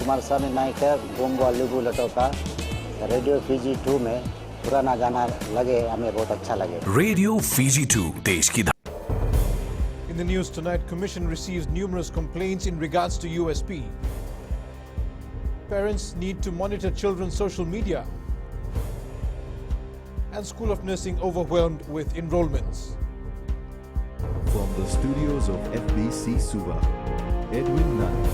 कुमार स्वामी नायक है Gongo लिबू लटोका radio Fiji 2 में पुराना गाना लगे हमें बहुत अच्छा लगे रेडियो फीजी 2 देश की In the news tonight, Commission receives numerous complaints in regards to USP. Parents need to monitor children's social media. And School of Nursing overwhelmed with enrollments. From the studios of FBC Suva, Edwin Nunn.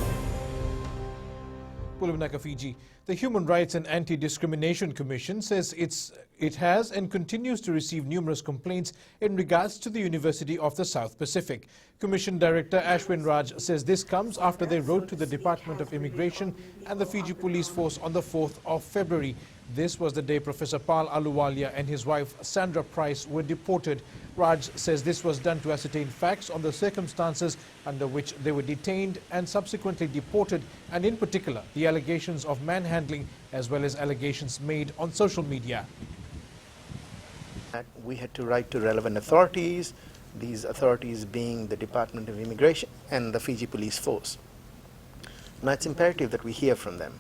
Pulavinaka, Fiji. The Human Rights and Anti-Discrimination Commission says it has and continues to receive numerous complaints in regards to the University of the South Pacific. Commission Director Ashwin Raj says this comes after they wrote to the Department of Immigration and the Fiji Police Force on the 4th of February. This was the day Professor Pal Aluwalia and his wife Sandra Price were deported. Raj says this was done to ascertain facts on the circumstances under which they were detained and subsequently deported, and in particular the allegations of manhandling as well as allegations made on social media. We had to write to relevant authorities, these authorities being the Department of Immigration and the Fiji Police Force. Now it's imperative that we hear from them.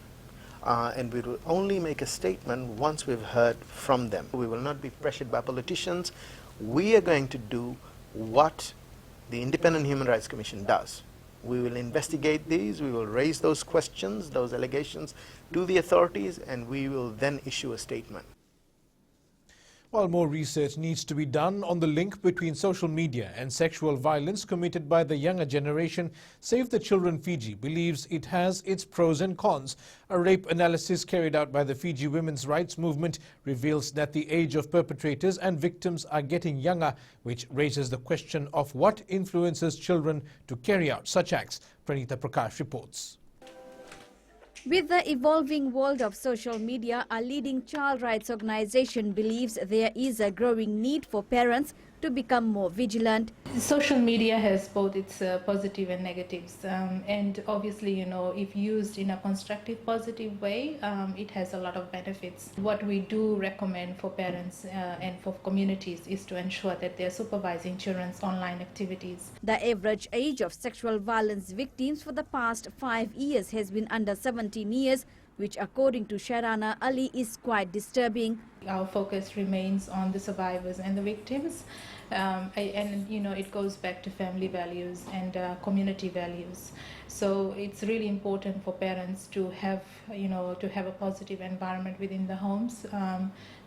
And we will only make a statement once we've heard from them. We will not be pressured by politicians. We are going to do what the Independent Human Rights Commission does. We will investigate these, we will raise those questions, those allegations to the authorities, and we will then issue a statement. While more research needs to be done on the link between social media and sexual violence committed by the younger generation, Save the Children Fiji believes it has its pros and cons. A rape analysis carried out by the Fiji women's rights movement reveals that the age of perpetrators and victims are getting younger, which raises the question of what influences children to carry out such acts. Pranita Prakash reports. With the evolving world of social media, a leading child rights organization believes there is a growing need for parents to become more vigilant. Social media has both its positive and negatives, and obviously, you know, if used in a constructive, positive way, it has a lot of benefits. What we do recommend for parents and for communities is to ensure that they're supervising children's online activities. The average age of sexual violence victims for the past 5 years has been under 17 years, which according to Sharana Ali is quite disturbing. Our focus remains on the survivors and the victims, and you know, it goes back to family values and community values. So it's really important for parents to have, you know, to have a positive environment within the homes,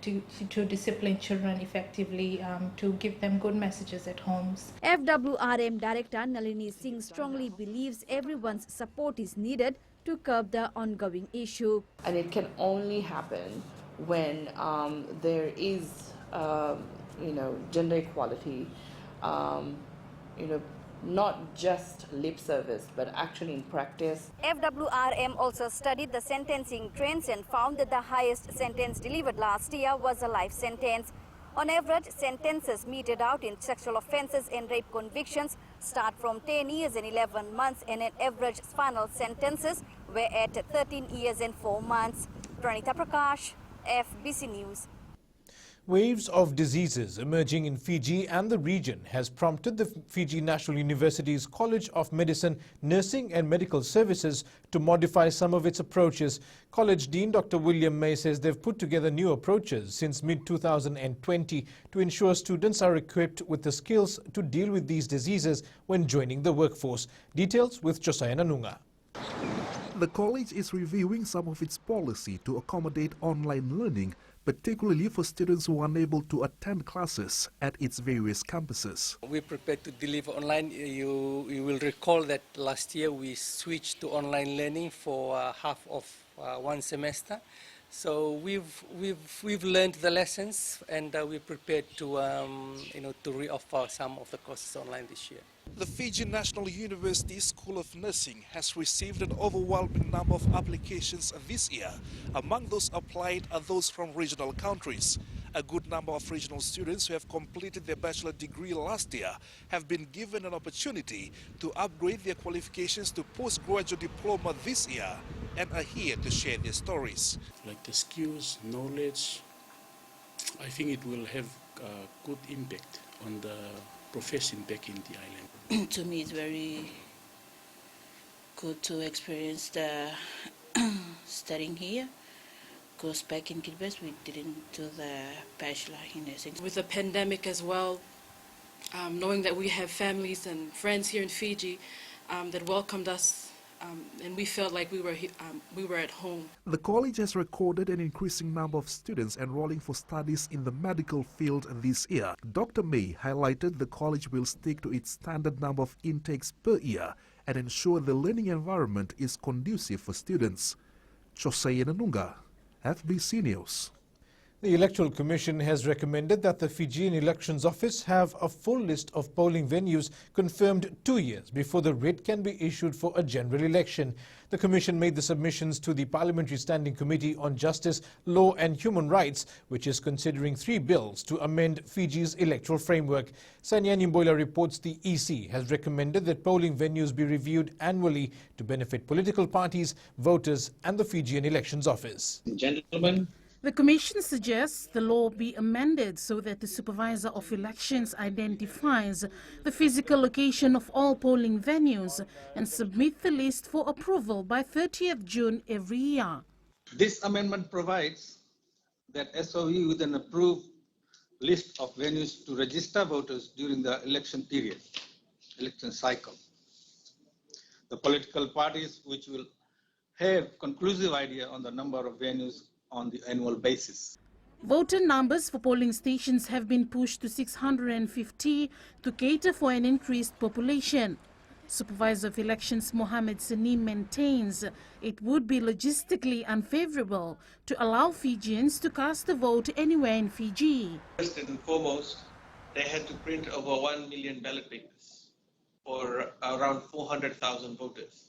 to discipline children effectively, to give them good messages at homes. FWRM Director Nalini Singh strongly believes everyone's support is needed to curb the ongoing issue. And it can only happen when there is, you know, gender equality, you know, not just lip service, but actually in practice. FWRM also studied the sentencing trends and found that the highest sentence delivered last year was a life sentence. On average, sentences meted out in sexual offences and rape convictions start from 10 years and 11 months, and an average final sentences were at 13 years and 4 months. Pranita Prakash, FBC News. Waves of diseases emerging in Fiji and the region has prompted the Fiji National University's College of Medicine, Nursing and Medical Services to modify some of its approaches. College Dean Dr. William May says they've put together new approaches since mid-2020 to ensure students are equipped with the skills to deal with these diseases when joining the workforce. Details with Josiah Nanunga. The college is reviewing some of its policy to accommodate online learning, particularly for students who are unable to attend classes at its various campuses. We're prepared to deliver online. You will recall that last year we switched to online learning for half of one semester. So we've learned the lessons, and we're prepared to to re-offer some of the courses online this year. The Fiji National University School of Nursing has received an overwhelming number of applications this year. Among those applied are those from regional countries. A good number of regional students who have completed their bachelor degree last year have been given an opportunity to upgrade their qualifications to postgraduate diploma this year and are here to share their stories. Like the skills, knowledge, I think it will have a good impact on the profession back in the island. To me, it's very good to experience the studying here. Because back in Kiribati, we didn't do the bachelor in nursing. With the pandemic as well, knowing that we have families and friends here in Fiji that welcomed us, and we felt like we were at home. The college has recorded an increasing number of students enrolling for studies in the medical field this year. Dr. May highlighted the college will stick to its standard number of intakes per year and ensure the learning environment is conducive for students. Jose Nanunga, FBC News. The Electoral Commission has recommended that the Fijian Elections Office have a full list of polling venues confirmed 2 years before the writ can be issued for a general election. The Commission made the submissions to the Parliamentary Standing Committee on Justice, Law and Human Rights, which is considering 3 bills to amend Fiji's electoral framework. Sanya Nimboila reports the EC has recommended that polling venues be reviewed annually to benefit political parties, voters and the Fijian Elections Office. Gentlemen, the Commission suggests the law be amended so that the Supervisor of Elections identifies the physical location of all polling venues and submit the list for approval by 30th June every year. This amendment provides that SOE with an approved list of venues to register voters during the election period, election cycle. The political parties which will have conclusive idea on the number of venues on the annual basis. Voter numbers for polling stations have been pushed to 650 to cater for an increased population. Supervisor of Elections Mohamed Sanim maintains it would be logistically unfavorable to allow Fijians to cast a vote anywhere in Fiji. First and foremost, they had to print over 1 million ballot papers for around 400,000 voters.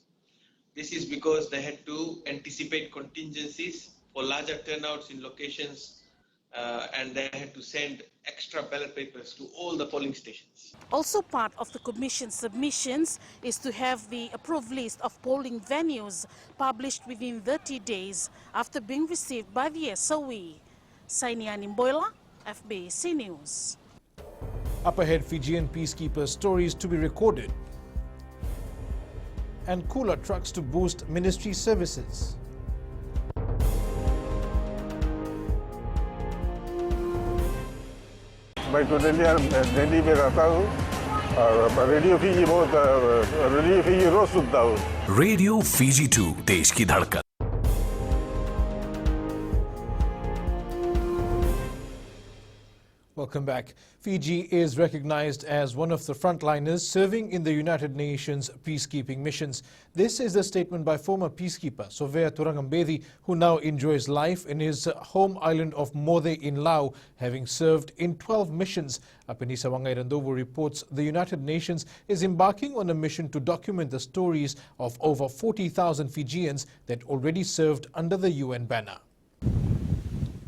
This is because they had to anticipate contingencies for larger turnouts in locations, and they had to send extra ballot papers to all the polling stations. Also part of the Commission's submissions is to have the approved list of polling venues published within 30 days after being received by the SOE. Sainia Nimboila, FBC News. Up ahead, Fijian peacekeeper stories to be recorded. And cooler trucks to boost ministry services. मैं तो दिल्ली में रहता हूँ और radio Fiji रोज सुनता हूँ. Radio Fiji 2 देश की धड़कन. Welcome back. Fiji is recognized as one of the frontliners serving in the United Nations peacekeeping missions. This is a statement by former peacekeeper Sovea Turangambedi, who now enjoys life in his home island of Mode in Laos, having served in 12 missions. Apenisa Wangairandovo reports the United Nations is embarking on a mission to document the stories of over 40,000 Fijians that already served under the UN banner.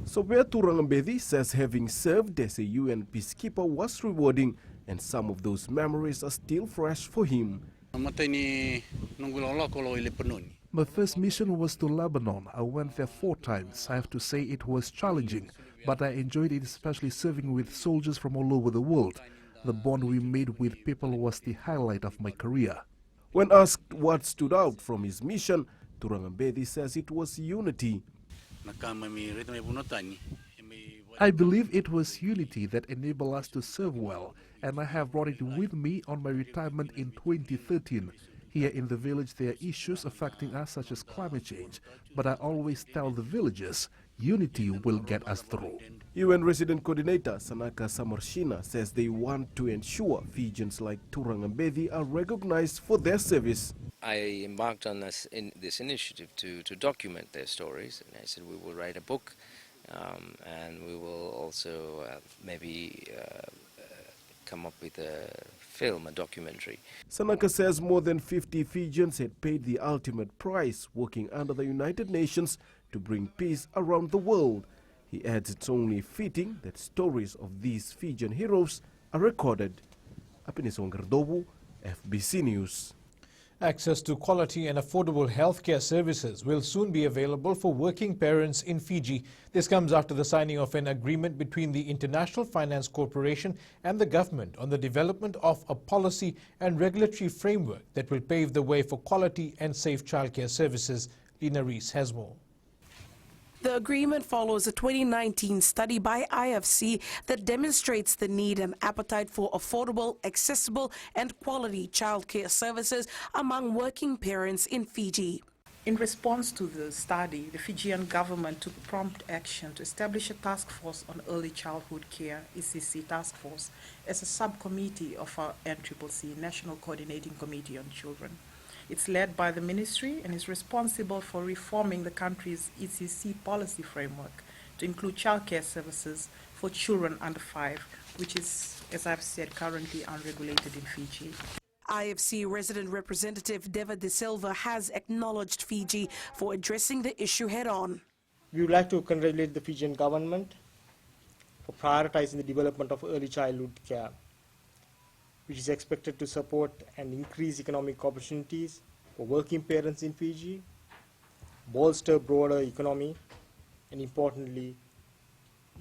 Sovea Turangambedi says having served as a UN peacekeeper was rewarding, and some of those memories are still fresh for him. My first mission was to Lebanon. I went there 4 times. I have to say it was challenging, but I enjoyed it, especially serving with soldiers from all over the world. The bond we made with people was the highlight of my career. When asked what stood out from his mission, Turangambedi says it was unity. I believe it was unity that enabled us to serve well, and I have brought it with me on my retirement in 2013. Here in the village there are issues affecting us such as climate change, but I always tell the villagers, unity will get us through. UN Resident Coordinator Sanaka Samarshina says they want to ensure Fijians like Turangambedi are recognized for their service. I embarked on this initiative to document their stories, and I said we will write a book, and we will also maybe come up with a film, a documentary. Sanaka says more than 50 Fijians had paid the ultimate price working under the United Nations to bring peace around the world. He adds it's only fitting that stories of these Fijian heroes are recorded. Apenis Wangardobu, FBC News. Access to quality and affordable healthcare services will soon be available for working parents in Fiji. This comes after the signing of an agreement between the International Finance Corporation and the government on the development of a policy and regulatory framework that will pave the way for quality and safe childcare services. Lina Rees has more. The agreement follows a 2019 study by IFC that demonstrates the need and appetite for affordable, accessible and quality childcare services among working parents in Fiji. In response to the study, the Fijian government took prompt action to establish a task force on early childhood care, ECC task force, as a subcommittee of our NCCC, National Coordinating Committee on Children. It's led by the ministry and is responsible for reforming the country's ECC policy framework to include childcare services for children under 5, which is, as I've said, currently unregulated in Fiji. IFC resident representative Deva De Silva has acknowledged Fiji for addressing the issue head-on. We would like to congratulate the Fijian government for prioritizing the development of early childhood care, which is expected to support and increase economic opportunities for working parents in Fiji, bolster broader economy, and importantly,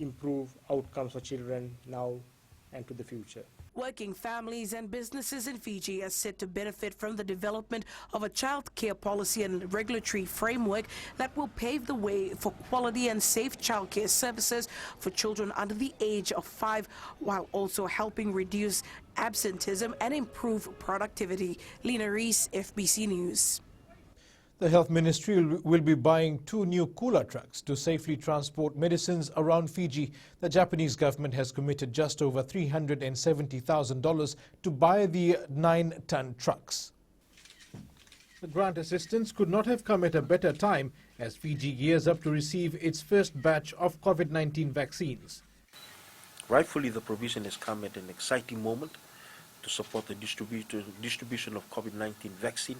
improve outcomes for children now and to the future. Working families and businesses in Fiji are set to benefit from the development of a child care policy and regulatory framework that will pave the way for quality and safe childcare services for children under the age of 5, while also helping reduce absenteeism and improve productivity. Lena Reese, FBC News. The Health Ministry will be buying 2 new cooler trucks to safely transport medicines around Fiji. The Japanese government has committed just over $370,000 to buy the 9-ton trucks. The grant assistance could not have come at a better time as Fiji gears up to receive its first batch of COVID-19 vaccines. Rightfully, the provision has come at an exciting moment to support the distribution of COVID-19 vaccine,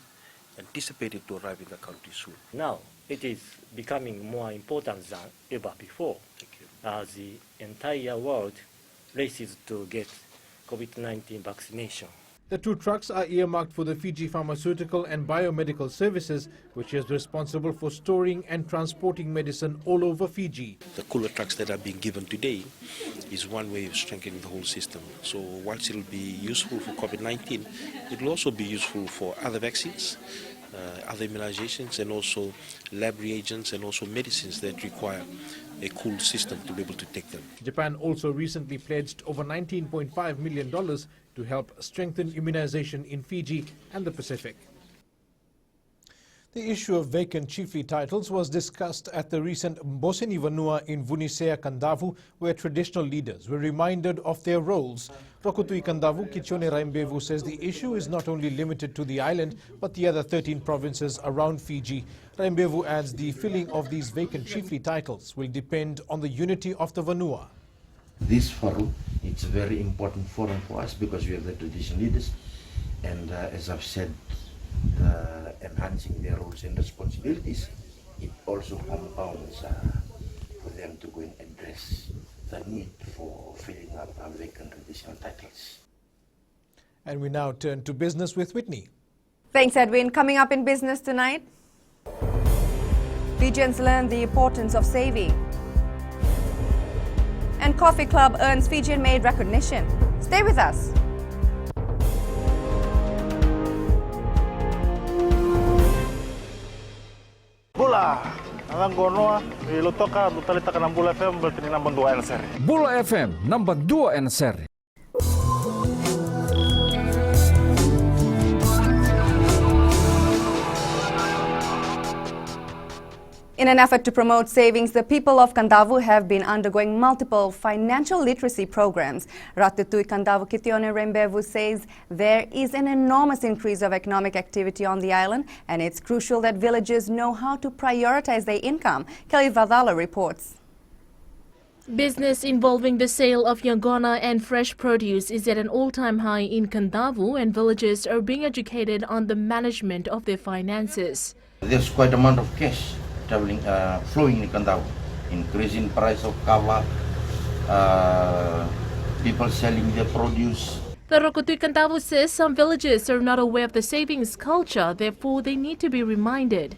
anticipated to arrive in the country soon. Now it is becoming more important than ever before as the entire world races to get COVID-19 vaccination. The 2 trucks are earmarked for the Fiji Pharmaceutical and Biomedical Services, which is responsible for storing and transporting medicine all over Fiji. The cooler trucks that are being given today is one way of strengthening the whole system. So whilst it will be useful for COVID-19, it will also be useful for other vaccines, other immunizations, and also lab reagents and also medicines that require a cool system to be able to take them. Japan also recently pledged over $19.5 million to help strengthen immunization in Fiji and the Pacific. The issue of vacant chiefly titles was discussed at the recent Mboseni Vanua in Vunisea Kandavu, where traditional leaders were reminded of their roles. Rokutui Kandavu Kichone Raimbevu says the issue is not only limited to the island, but the other 13 provinces around Fiji. Raimbevu adds the filling of these vacant chiefly titles will depend on the unity of the Vanua. This forum, it's a very important forum for us because we have the traditional leaders, and as I've said, enhancing their roles and responsibilities, it also compounds for them to go and address the need for filling up vacant traditional titles. And we now turn to business with Whitney. Thanks, Edwin. Coming up in business tonight, Fijians learn the importance of saving. And Coffee Club earns Fijian-made recognition. Stay with us. Bula, ang gono ilutoka butalita ka ng Bula FM berarti number 2 NSR. Bula FM number 2 NSR. In an effort to promote savings, the people of Kandavu have been undergoing multiple financial literacy programs. Ratutui Kandavu Kitione Raimbevu says there is an enormous increase of economic activity on the island, and it's crucial that villagers know how to prioritize their income. Kelly Vadala reports. Business involving the sale of yagona and fresh produce is at an all-time high in Kandavu, and villagers are being educated on the management of their finances. There's quite an amount of cash flowing in Kandavu, increasing price of kava, people selling their produce. The Rokutui Kandavu says some villagers are not aware of the savings culture, therefore they need to be reminded.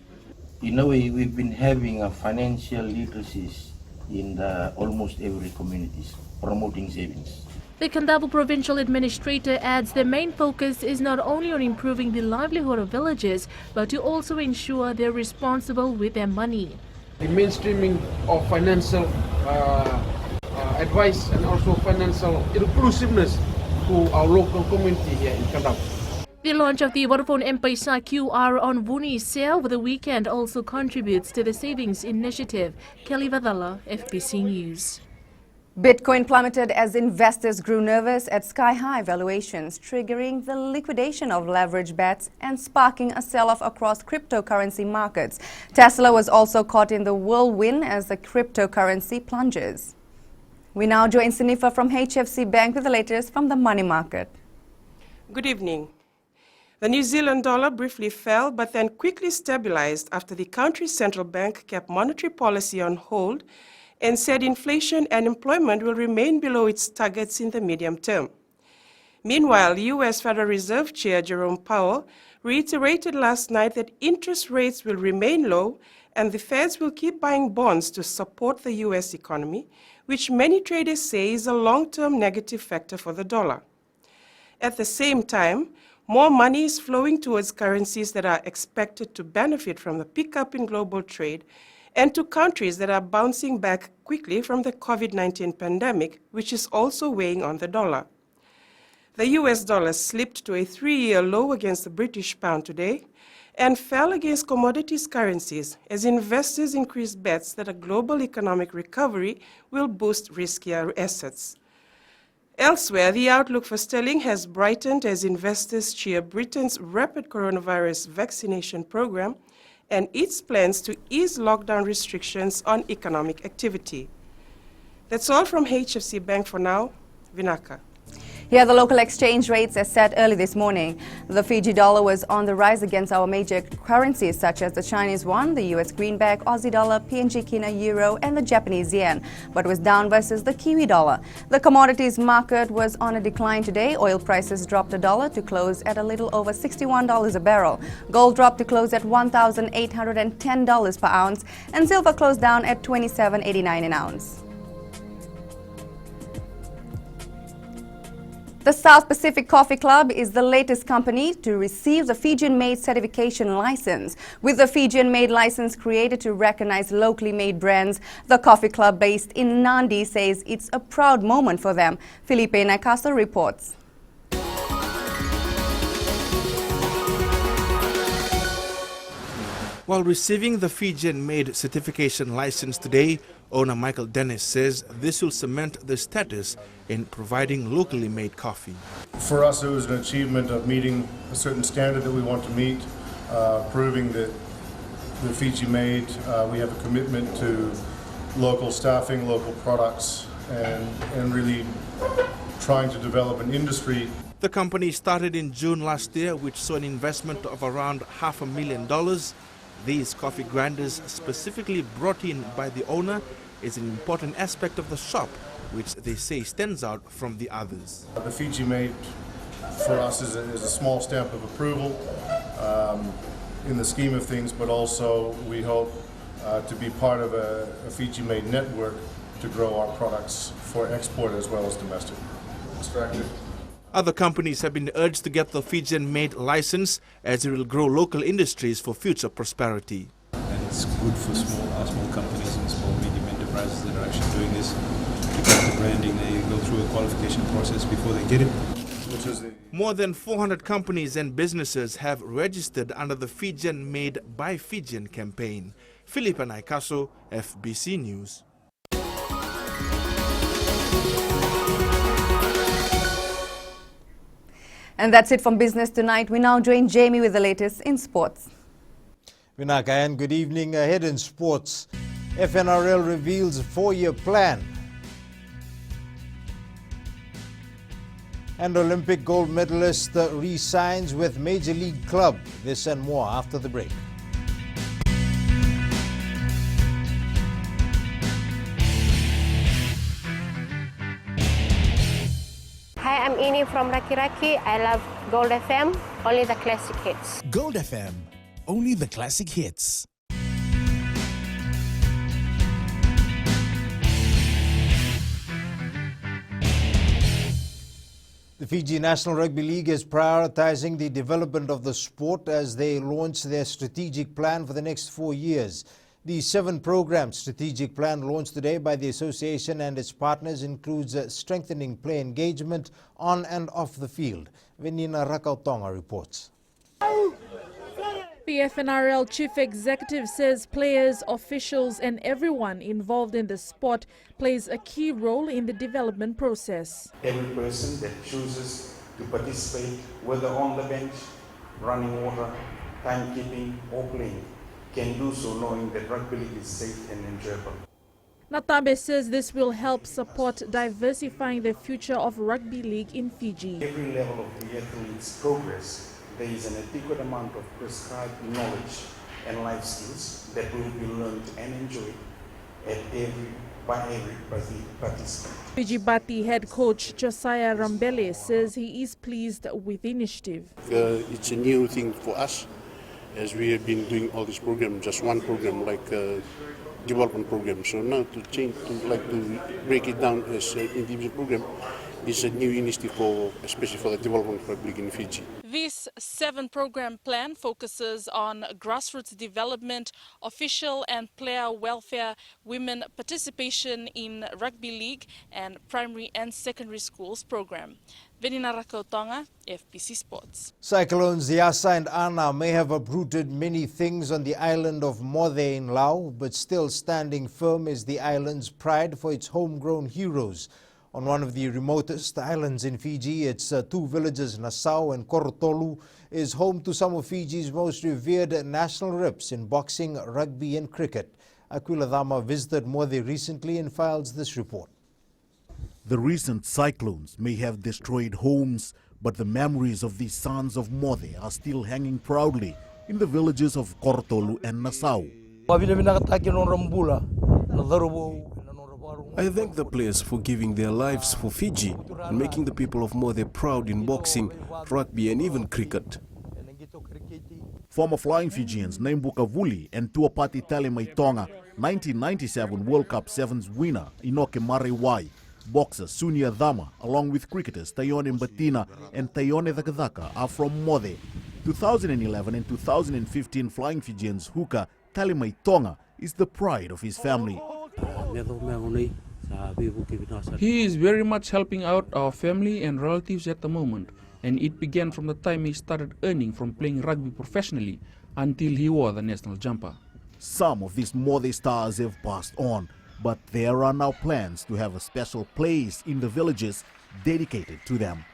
In a way, we've been having a financial literacies in almost every communities, promoting savings. The Kandavu Provincial Administrator adds the main focus is not only on improving the livelihood of villagers, but to also ensure they're responsible with their money. The mainstreaming of financial advice and also financial inclusiveness to our local community here in Kandang. The launch of the Vodafone M-Pesa QR on Vuni sale over the weekend also contributes to the savings initiative. Kelly Vadala, FBC News. Bitcoin plummeted as investors grew nervous at sky-high valuations, triggering the liquidation of leverage bets and sparking a sell-off across cryptocurrency markets. Tesla was also caught in the whirlwind as the cryptocurrency plunges. We now join Sinifa from HFC Bank with the latest from the money market. Good evening. The New Zealand dollar briefly fell but then quickly stabilized after the country's central bank kept monetary policy on hold and said inflation and employment will remain below its targets in the medium term. Meanwhile, U.S. Federal Reserve Chair Jerome Powell reiterated last night that interest rates will remain low and the Feds will keep buying bonds to support the U.S. economy, which many traders say is a long-term negative factor for the dollar. At the same time, more money is flowing towards currencies that are expected to benefit from the pickup in global trade and to countries that are bouncing back quickly from the COVID-19 pandemic, which is also weighing on the dollar. The US dollar slipped to a 3-year low against the British pound today and fell against commodities currencies as investors increased bets that a global economic recovery will boost riskier assets. Elsewhere, the outlook for sterling has brightened as investors cheer Britain's rapid coronavirus vaccination program and its plans to ease lockdown restrictions on economic activity. That's all from HFC Bank for now. Vinaka. Here are the local exchange rates as set early this morning. The Fiji dollar was on the rise against our major currencies such as the Chinese yuan, the US greenback, Aussie dollar, PNG Kina euro and the Japanese yen, but was down versus the Kiwi dollar. The commodities market was on a decline today. Oil prices dropped $1 to close at a little over $61 a barrel. Gold dropped to close at $1,810 per ounce and silver closed down at $27.89 an ounce. The South Pacific Coffee Club is the latest company to receive the Fijian-made certification license. With the Fijian-made license created to recognize locally made brands, the coffee club based in Nandi says it's a proud moment for them. Felipe Nakaso reports. While receiving the Fijian-made certification license today, owner Michael Dennis says this will cement the status in providing locally made coffee. For us, it was an achievement of meeting a certain standard that we want to meet, proving that the Fiji-made, we have a commitment to local staffing, local products, and really trying to develop an industry. The company started in June last year, which saw an investment of around $500,000. These coffee grinders, specifically brought in by the owner, is an important aspect of the shop, which they say stands out from the others. The Fiji-made for us is a small stamp of approval in the scheme of things, but also we hope to be part of a Fiji-made network to grow our products for export as well as domestic. Extracted. Other companies have been urged to get the Fijian-made license as it will grow local industries for future prosperity. And it's good for small companies and small medium enterprises that are actually doing this. Because the branding, they go through a qualification process before they get it. More than 400 companies and businesses have registered under the Fijian-made by Fijian campaign. Felipe Naikaso, FBC News. And that's it from Business Tonight. We now join Jamie with the latest in sports. Vinaka, and good evening. Ahead in sports, FNRL reveals 4-year plan. And Olympic gold medalist re-signs with Major League club. This and more after the break. Hi, I'm Ini from Raki Raki. I love Gold FM, only the classic hits. Gold FM, only the classic hits. The Fiji National Rugby League is prioritizing the development of the sport as they launch their strategic plan for the next 4 years. The 7-program strategic plan launched today by the association and its partners includes strengthening player engagement on and off the field. Venina Rakautonga reports. The FNRL Chief Executive says players, officials and everyone involved in the sport plays a key role in the development process. Every person that chooses to participate, whether on the bench, running water, timekeeping or playing, can do so knowing that rugby league is safe and enjoyable. Natabe says this will help support diversifying the future of rugby league in Fiji. Every level of the athlete's progress, there is an adequate amount of prescribed knowledge and life skills that will be learned and enjoyed by every participant. Fiji Bati head coach Josiah Rambele says he is pleased with the initiative. It's a new thing for us, as we have been doing all this program, just one program like development program. So now to change, to break it down as an individual program, is a new initiative especially for the development of rugby league in Fiji. This 7-program plan focuses on grassroots development, official and player welfare, women participation in rugby league and primary and secondary schools program. Venina Rakautonga, FBC Sports. Cyclones Yasa and Ana may have uprooted many things on the island of Mothe in Laos, but still standing firm is the island's pride for its homegrown heroes. On one of the remotest islands in Fiji, its 2 villages, Nassau and Korotolu, is home to some of Fiji's most revered national reps in boxing, rugby and cricket. Aquila Dama visited Mothe recently and files this report. The recent cyclones may have destroyed homes, but the memories of these sons of Mothe are still hanging proudly in the villages of Korotolu and Nassau. I thank the players for giving their lives for Fiji and making the people of Mothe proud in boxing, rugby and even cricket. Former Flying Fijians Nembuka Vuli and Tuapati Talemaitonga, 1997 World Cup Sevens winner Inoke Marewai, boxer Sunia Dama, along with cricketers Tayone Mbatina and Tayone Dhakadhaka are from Mothe. 2011 and 2015 Flying Fijians hooker Talemaitonga is the pride of his family. He is very much helping out our family and relatives at the moment, and it began from the time he started earning from playing rugby professionally until he wore the national jumper. Some of these Mothe stars have passed on, but there are now plans to have a special place in the villages dedicated to them.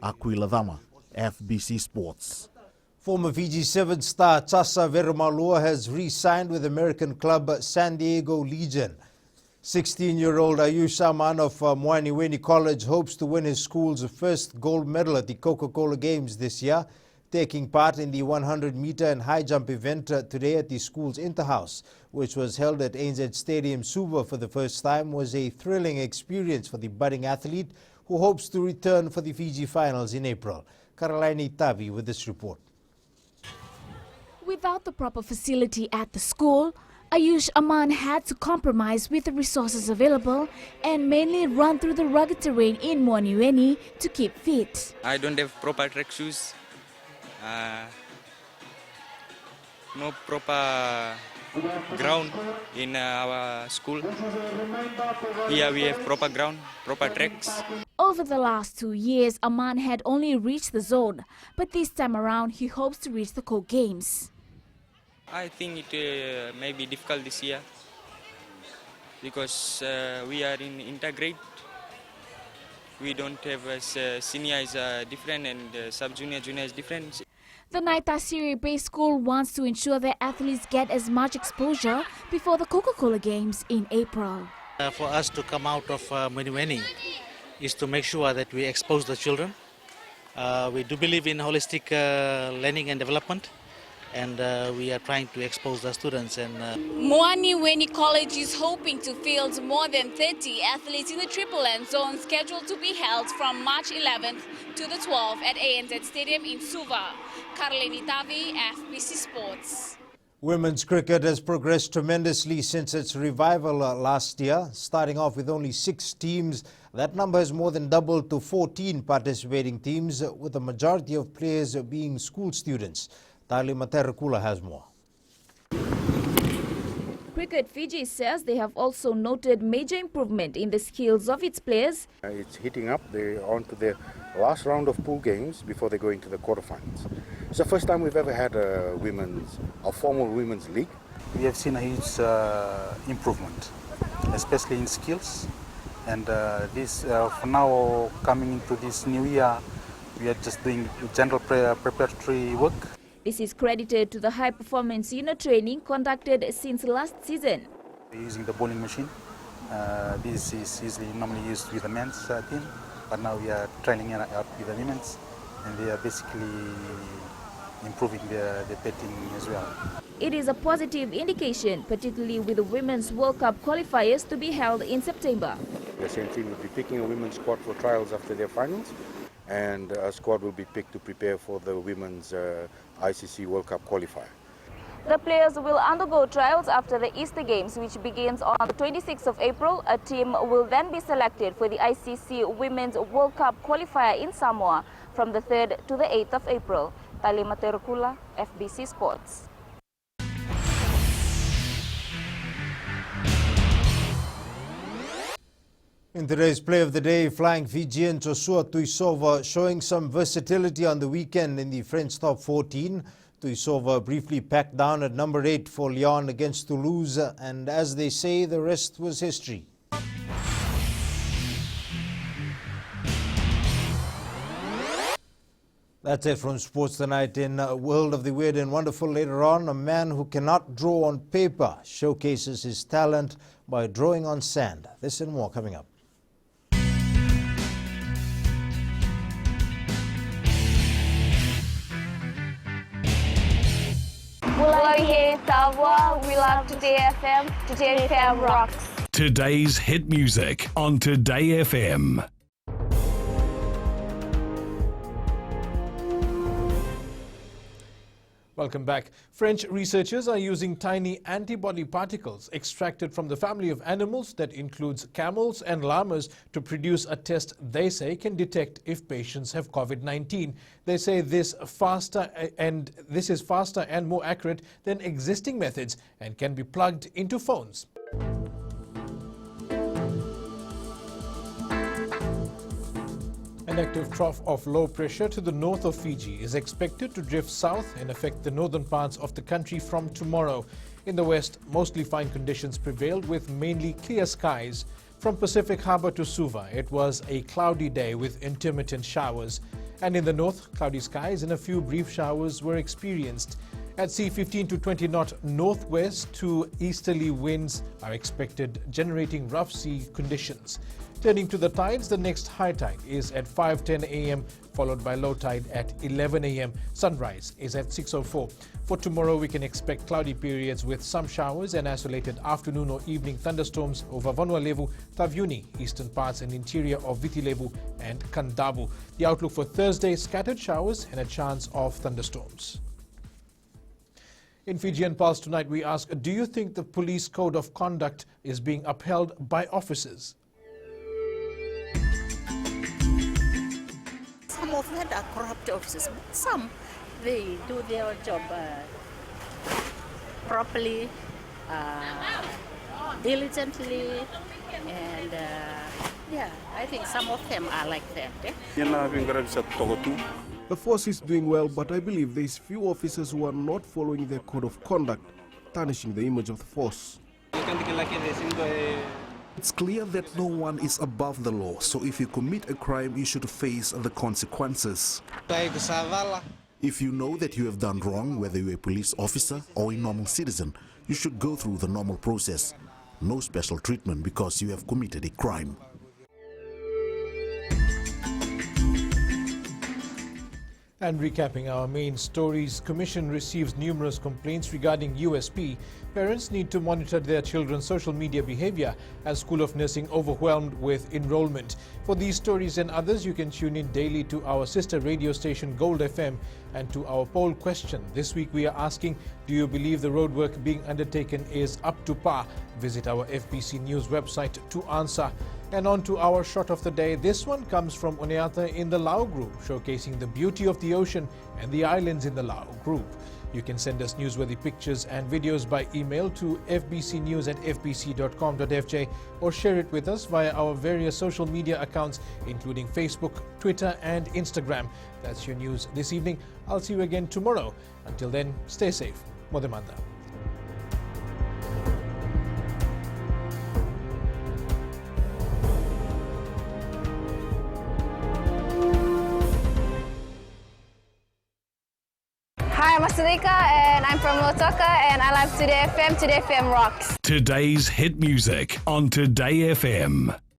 Aquila Dama, FBC Sports. Former Fiji 7 star Chasa Verumalua has re-signed with American club San Diego Legion. 16-year-old Ayush Aman of Moaniweni College hopes to win his school's first gold medal at the Coca-Cola Games this year. Taking part in the 100-meter and high jump event today at the school's Interhouse, which was held at ANZ Stadium Suva for the first time, was a thrilling experience for the budding athlete who hopes to return for the Fiji finals in April. Caroline Tavi with this report. Without the proper facility at the school, Ayush Aman had to compromise with the resources available and mainly run through the rugged terrain in Moaniweni to keep fit. I don't have proper track shoes, no proper ground in our school. Here we have proper ground, proper tracks. Over the last 2 years, Aman had only reached the zone, but this time around he hopes to reach the Coke Games. I think it may be difficult this year because we are in intergrade. We don't have senior is different and sub-junior, junior is different. The Naitasiri-based school wants to ensure their athletes get as much exposure before the Coca-Cola Games in April. For us to come out of Moaniweni is to make sure that we expose the children. We do believe in holistic learning and development, and we are trying to expose the students. Moaniweni College is hoping to field more than 30 athletes in the Triple N zone scheduled to be held from March 11th to the 12th at ANZ Stadium in Suva. Caroline Tavi, FBC Sports. Women's cricket has progressed tremendously since its revival last year. Starting off with only 6 teams, that number has more than doubled to 14 participating teams, with the majority of players being school students. Tali Materakula has more. Cricket, Fiji says they have also noted major improvement in the skills of its players. It's heating up. They're on to their last round of pool games before they go into the quarterfinals. It's the first time we've ever had a formal women's league. We have seen a huge improvement, especially in skills. And this, for now, coming into this new year, we are just doing general preparatory work. This is credited to the high-performance unit training conducted since last season. We're using the bowling machine. This is usually normally used with the men's team, but now we are training it out with the women's, and they are basically improving their batting as well. It is a positive indication, particularly with the Women's World Cup qualifiers to be held in September. The same team will be picking a women's squad for trials after their finals, and a squad will be picked to prepare for the Women's ICC World Cup qualifier. The players will undergo trials after the Easter Games, which begins on the 26th of April. A team will then be selected for the ICC Women's World Cup qualifier in Samoa from the 3rd to the 8th of April. Talima Terukula, FBC Sports. In today's play of the day, flying Fijian Joshua Tuisova showing some versatility on the weekend in the French top 14. Tuisova briefly packed down at number 8 for Lyon against Toulouse, and as they say, the rest was history. That's it from Sports Tonight. In a world of the weird and wonderful later on, a man who cannot draw on paper showcases his talent by drawing on sand. This and more coming up. We love here in Tavoa. We love Today FM. Today FM rocks. Today's hit music on Today FM. Welcome back. French researchers are using tiny antibody particles extracted from the family of animals that includes camels and llamas to produce a test they say can detect if patients have COVID-19. They say this is faster and more accurate than existing methods and can be plugged into phones. An active trough of low pressure to the north of Fiji is expected to drift south and affect the northern parts of the country from tomorrow. In the west, mostly fine conditions prevailed with mainly clear skies. From Pacific Harbour to Suva, it was a cloudy day with intermittent showers. And in the north, cloudy skies and a few brief showers were experienced. At sea, 15 to 20 knot northwest to easterly winds are expected, generating rough sea conditions. Turning to the tides, the next high tide is at 5:10 a.m. followed by low tide at 11 a.m. Sunrise is at 6:04. For tomorrow, we can expect cloudy periods with some showers and isolated afternoon or evening thunderstorms over Vanuatu, Taveuni, eastern parts and interior of Viti Levu and Kandavu. The outlook for Thursday, scattered showers and a chance of thunderstorms. In Fijian Pulse tonight, we ask, do you think the police code of conduct is being upheld by officers? Some of them are corrupt officers, but some, they do their job properly, diligently, and yeah, I think some of them are like that. The force is doing well, but I believe there's few officers who are not following their code of conduct, tarnishing the image of the force. It's clear that no one is above the law, so if you commit a crime, you should face the consequences. If you know that you have done wrong, whether you're a police officer or a normal citizen, you should go through the normal process. No special treatment because you have committed a crime. And recapping our main stories, Commission receives numerous complaints regarding USP. Parents need to monitor their children's social media behavior as School of Nursing overwhelmed with enrollment. For these stories and others, you can tune in daily to our sister radio station Gold FM and to our poll question. This week we are asking, do you believe the roadwork being undertaken is up to par? Visit our FBC News website to answer. And on to our shot of the day. This one comes from Uneata in the Lau group, showcasing the beauty of the ocean and the islands in the Lau group. You can send us newsworthy pictures and videos by email to fbcnews@fbc.com.fj or share it with us via our various social media accounts, including Facebook, Twitter and Instagram. That's your news this evening. I'll see you again tomorrow. Until then, stay safe. Modemanda. Hi, I'm Asalika and I'm from Lotoka and I love Today FM. Today FM rocks. Today's hit music on Today FM.